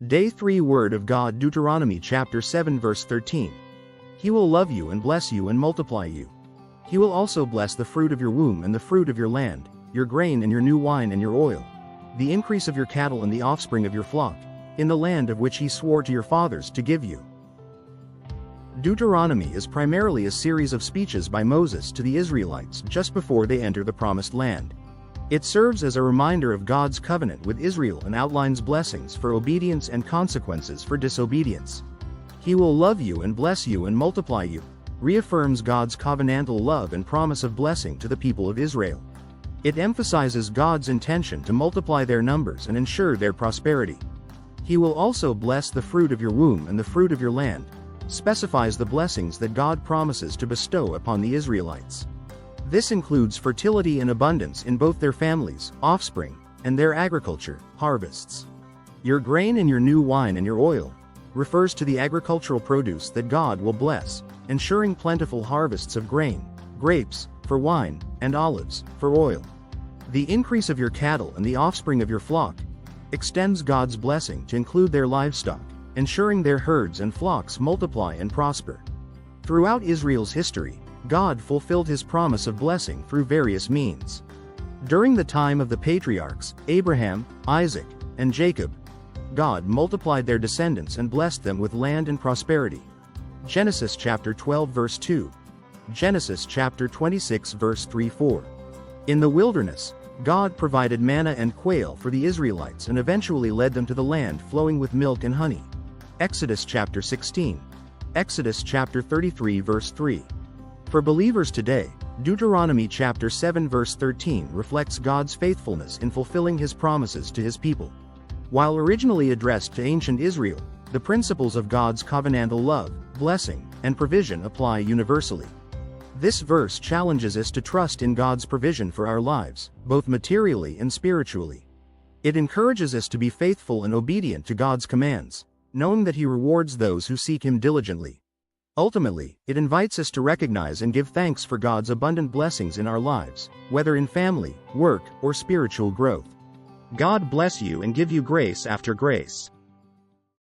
Day 3 Word of God, Deuteronomy chapter 7 verse 13. He will love you and bless you and multiply you. He will also bless the fruit of your womb and the fruit of your land, your grain and your new wine and your oil, the increase of your cattle and the offspring of your flock, in the land of which he swore to your fathers to give you. Deuteronomy is primarily a series of speeches by Moses to the Israelites just before they enter the Promised Land. It serves as a reminder of God's covenant with Israel and outlines blessings for obedience and consequences for disobedience. He will love you and bless you and multiply you, reaffirms God's covenantal love and promise of blessing to the people of Israel. It emphasizes God's intention to multiply their numbers and ensure their prosperity. He will also bless the fruit of your womb and the fruit of your land, specifies the blessings that God promises to bestow upon the Israelites. This includes fertility and abundance in both their families, offspring, and their agriculture, harvests. Your grain and your new wine and your oil refers to the agricultural produce that God will bless, ensuring plentiful harvests of grain, grapes, for wine, and olives, for oil. The increase of your cattle and the offspring of your flock extends God's blessing to include their livestock, ensuring their herds and flocks multiply and prosper. Throughout Israel's history, God fulfilled his promise of blessing through various means. During the time of the patriarchs, Abraham, Isaac, and Jacob, God multiplied their descendants and blessed them with land and prosperity. Genesis chapter 12 verse 2. Genesis chapter 26 verse 3-4. In the wilderness, God provided manna and quail for the Israelites and eventually led them to the land flowing with milk and honey. Exodus chapter 16. Exodus chapter 33 verse 3. For believers today, Deuteronomy chapter 7 verse 13 reflects God's faithfulness in fulfilling his promises to his people. While originally addressed to ancient Israel, the principles of God's covenantal love, blessing, and provision apply universally. This verse challenges us to trust in God's provision for our lives, both materially and spiritually. It encourages us to be faithful and obedient to God's commands, knowing that he rewards those who seek him diligently. Ultimately, it invites us to recognize and give thanks for God's abundant blessings in our lives, whether in family, work, or spiritual growth. God bless you and give you grace after grace.